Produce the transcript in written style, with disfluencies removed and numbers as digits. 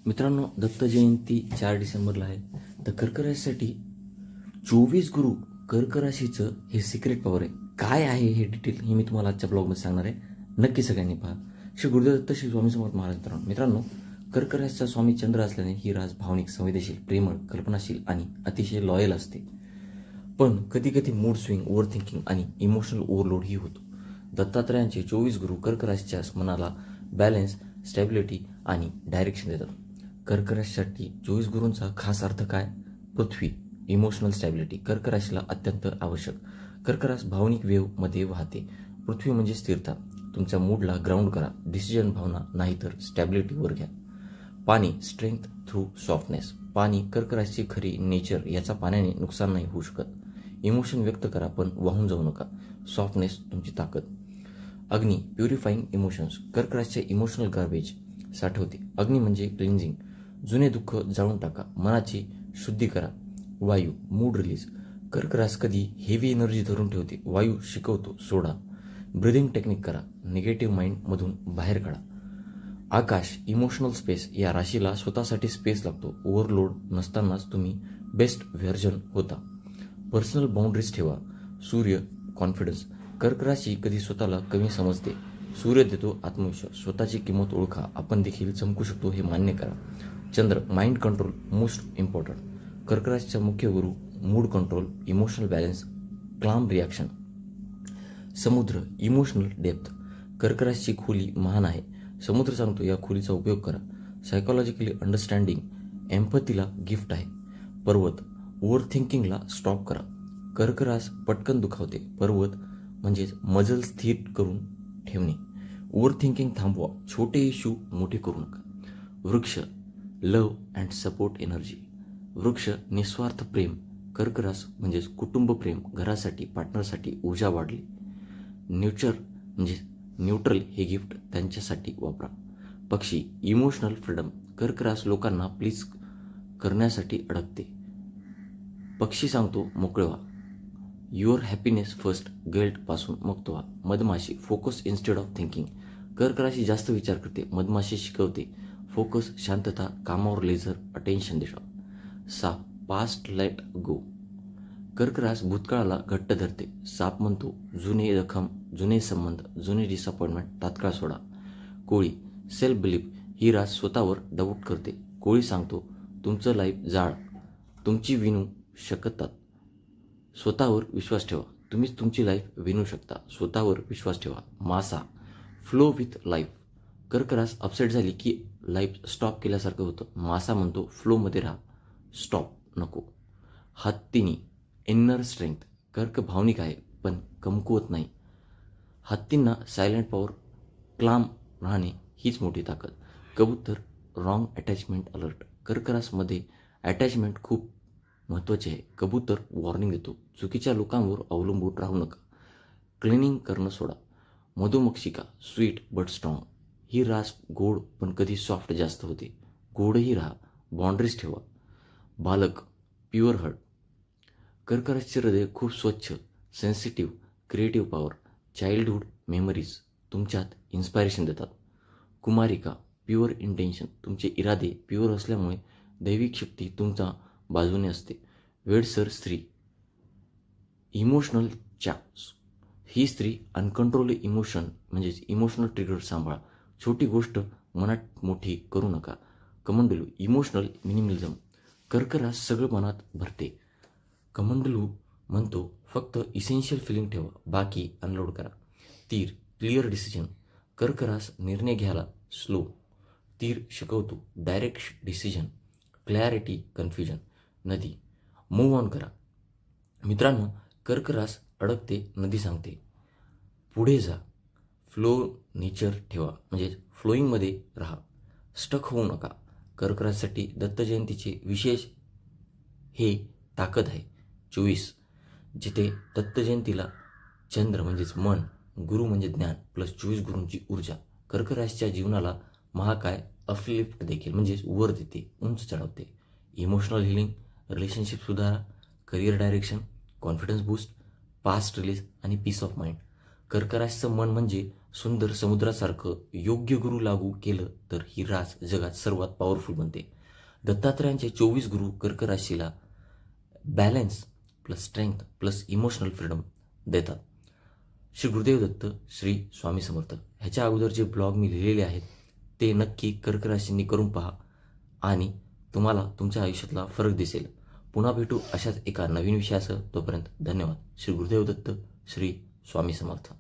मित्रांनो, दत्त जयंती 4 डिसेंबरला आहे. तर कर्क राशीसाठी 24 गुरु कर्क राशीचं हे सिक्रेट पॉवर आहे. काय आहे हे डिटेल हे मी तुम्हाला आजच्या ब्लॉगमध्ये सांगणार आहे. नक्की सगळ्यांनी पहा. श्री गुरुदेव दत्त श्री स्वामी समर्थ महाराज. मित्रांनो, कर्क राशीचा स्वामी चंद्र असल्याने ही रास भावनिक, संवेदनशील, प्रेमळ, कल्पनाशील आणि अतिशय लॉयल असते. पण कधी कधी मूड स्विंग, ओव्हर थिंकिंग आणि इमोशनल ओव्हरलोड ही होतो. दत्तात्रयांचे 24 गुरु कर्क राशीच्या मनाला बॅलन्स, स्टॅबिलिटी आणि डायरेक्शन देतात. कर्क राशीसाठी 24 गुरूंचा खास अर्थ काय? पृथ्वी, इमोशनल स्टॅबिलिटी कर्क राशीला अत्यंत आवश्यक. कर्क रास भावनिक वेव्ह मध्ये वाहते. पृथ्वी म्हणजे स्थिरता. तुमच्या मूडला ग्राउंड करा. डिसिजन भावना नाही तर स्टॅबिलिटीवर घ्या. पाणी, स्ट्रेंथ थ्रू सॉफ्टनेस. पाणी कर्क राशीची खरी नेचर. याचा पाण्याने नुकसान नाही होऊ शकत. इमोशन व्यक्त करा पण वाहून जाऊ नका. सॉफ्टनेस तुमची ताकद. अग्नी, प्युरिफाईंग इमोशन्स. कर्क राशीचे इमोशनल गार्बेज साठवते. अग्नी म्हणजे क्लिन्झिंग. जुने दुःख जाळून टाका. मनाची शुद्धी करा. वायू, मूड रिलीज. कर्क रास कधी हेवी एनर्जी धरून ठेवते. वायू शिकवतो सोडा. ब्रिदिंग टेक्निक करा. निगेटिव्ह माइंड मधून बाहेर काढा. आकाश, इमोशनल स्पेस. या राशीला स्वतःसाठी स्पेस लागतो. ओव्हरलोड नसतानाच तुम्ही बेस्ट व्हर्जन होता. पर्सनल बाउंड्रीज ठेवा. सूर्य, कॉन्फिडन्स. कर्क राशी कधी स्वतःला कमी समजते. सूर्य देतो आत्मविश्वास. स्वतःची किंमत ओळखा. आपण देखील चमकू शकतो हे मान्य करा. चंद्र, माइंड कंट्रोल मोस्ट इम्पॉर्टंट. कर्क राशीचा मुख्य गुरु, mood control, emotional balance, claim reaction. समुद्र, इमोशनल डेप्थ. कर्क राशीची खोली महान आहे. समुद्र सांगतो या खोलीचा उपयोग करा. सायकोलॉजिकली अंडरस्टँडिंग, एम्पथीला गिफ्ट आहे. पर्वत, ओव्हर थिंकिंगला स्टॉप करा. कर्क रास पटकन दुखावते. पर्वत म्हणजेच मजल स्थिर करून ठेवणे. ओव्हर थिंकिंग थांबवा. छोटे इश्यू मोठे करू नका. वृक्ष, लव्ह अँड सपोर्ट एनर्जी. वृक्ष, निस्वार्थ प्रेम. कर्क रास म्हणजेच कुटुंब प्रेम. घरासाठी, पार्टनरसाठी ऊर्जा वाढली. नेचर म्हणजे न्यूट्रल हे गिफ्ट त्यांच्यासाठी वापरा. पक्षी, इमोशनल फ्रीडम. कर्क रास लोकांना प्लीज करण्यासाठी अडकते. पक्षी सांगतो मोकळे व्हा. Your happiness first. गिल्ट पासून मुक्त व्हा. मधमाशी, फोकस इन्स्टेड ऑफ थिंकिंग. कर्क राशी जास्त विचार करते. मधमाशी शिकवते फोकस, शांतता, कामावर लेझर अटेन्शन देवा. साप, पास्ट लेट गो. कर्क रास भूतकाळाला घट्ट धरते. साप म्हणतो जुने जखम, जुने संबंध, जुने डिसअपॉइंटमेंट तात्काळ सोडा. कोळी, सेल्फ बिलीफ. ही रास स्वतःवर डाऊट करते. कोळी सांगतो तुमचं लाईफ जाळ, तुमची विणू शकतात. स्वतःवर विश्वास ठेवा. तुम्हीच तुमची लाईफ विणू शकता. स्वतःवर विश्वास ठेवा. मासा, फ्लो विथ लाईफ. कर्क रास अपसेट झाली की लाईफ स्टॉप केल्यासारखं होतं. मासा म्हणतो फ्लोमध्ये राहा, स्टॉप नको. हत्तीनी, इन्नर स्ट्रेंथ. कर्क भावनिक आहे पण कमकुवत नाही. हत्तींना सायलेंट पॉवर, क्लाम राहणे हीच मोठी ताकद. कबूतर, रॉंग अटॅचमेंट अलर्ट. कर्क रासमध्ये अटॅचमेंट खूप महत्त्वाचे आहे. कबूतर वॉर्निंग देतो. चुकीच्या लोकांवर अवलंबून राहू नका. क्लिनिंग करणं सोडा. मधुमक्षिका, स्वीट बट स्ट्रॉंग. ही रास गोड पण कधी सॉफ्ट जास्त होते. गोडही राहा. बाउंड्रीज ठेवा. बालक, प्युअर हार्ट. कर्क राशीचे हृदय खूप स्वच्छ, sensitive, creative power. Childhood memories तुमच्यात इन्स्पायरेशन देतात. कुमारिका, प्युअर इंटेन्शन. तुमचे इरादे प्युअर असल्यामुळे दैविक शक्ती तुमच्या बाजूने असते. वेडसर स्त्री, इमोशनल चॅप्स. ही स्त्री अनकंट्रोल इमोशन म्हणजेच इमोशनल ट्रिगर सांभाळा. छोटी गोष्ट मनात मोठी करू नका. कमंडलू, इमोशनल मिनिमलिझम. कर्क रास सगळं मनात भरते. कमंडलू म्हणतो फक्त इसेन्शियल फिलिंग ठेवा, बाकी अनलोड करा. तीर, क्लिअर डिसिजन. कर्क रास निर्णय घ्यायला स्लो. तीर शिकवतो डायरेक्ट डिसिजन, क्लॅरिटी, कन्फ्युजन. नदी, मूव्ह ऑन करा. मित्रांनो, कर्क रास अडकते. नदी सांगते पुढे जा. फ्लो नेचर ठेवा म्हणजे फ्लोईंगमध्ये राहा. स्टक होऊ नका. कर्क राशीसाठी दत्त जयंतीचे विशेष हे ताकद आहे. 24 जिथे दत्त जयंतीला चंद्र म्हणजेच मन, गुरु म्हणजे ज्ञान प्लस 24 गुरूंची ऊर्जा. कर्क राशीच्या जीवनाला महाकाय अपलिफ्ट देखील म्हणजेच वर देते, उंच चढवते. इमोशनल हिलिंग, रिलेशनशिप सुधारा, career direction, confidence boost, past release आणि पीस ऑफ माइंड. कर्क राशीचं मन म्हणजे सुंदर समुद्रासारखं. योग्य गुरु लागू केलं तर ही रास जगात सर्वात पॉवरफुल बनते. दत्तात्रयांचे 24 गुरु कर्क राशीला balance plus strength plus emotional freedom देतात. श्री गुरुदेव दत्त, श्री स्वामी समर्थ. ह्याच्या अगोदर जे ब्लॉग मी लिहिलेले आहेत ते नक्की कर्क राशींनी करून पहा आणि तुम्हाला तुमच्या आयुष्यातला फरक दिसेल. पुन्हा भेटू अशाच एका नवीन विषयासह. तोपर्यंत धन्यवाद. श्री गुरुदेव दत्त, श्री स्वामी समर्थ.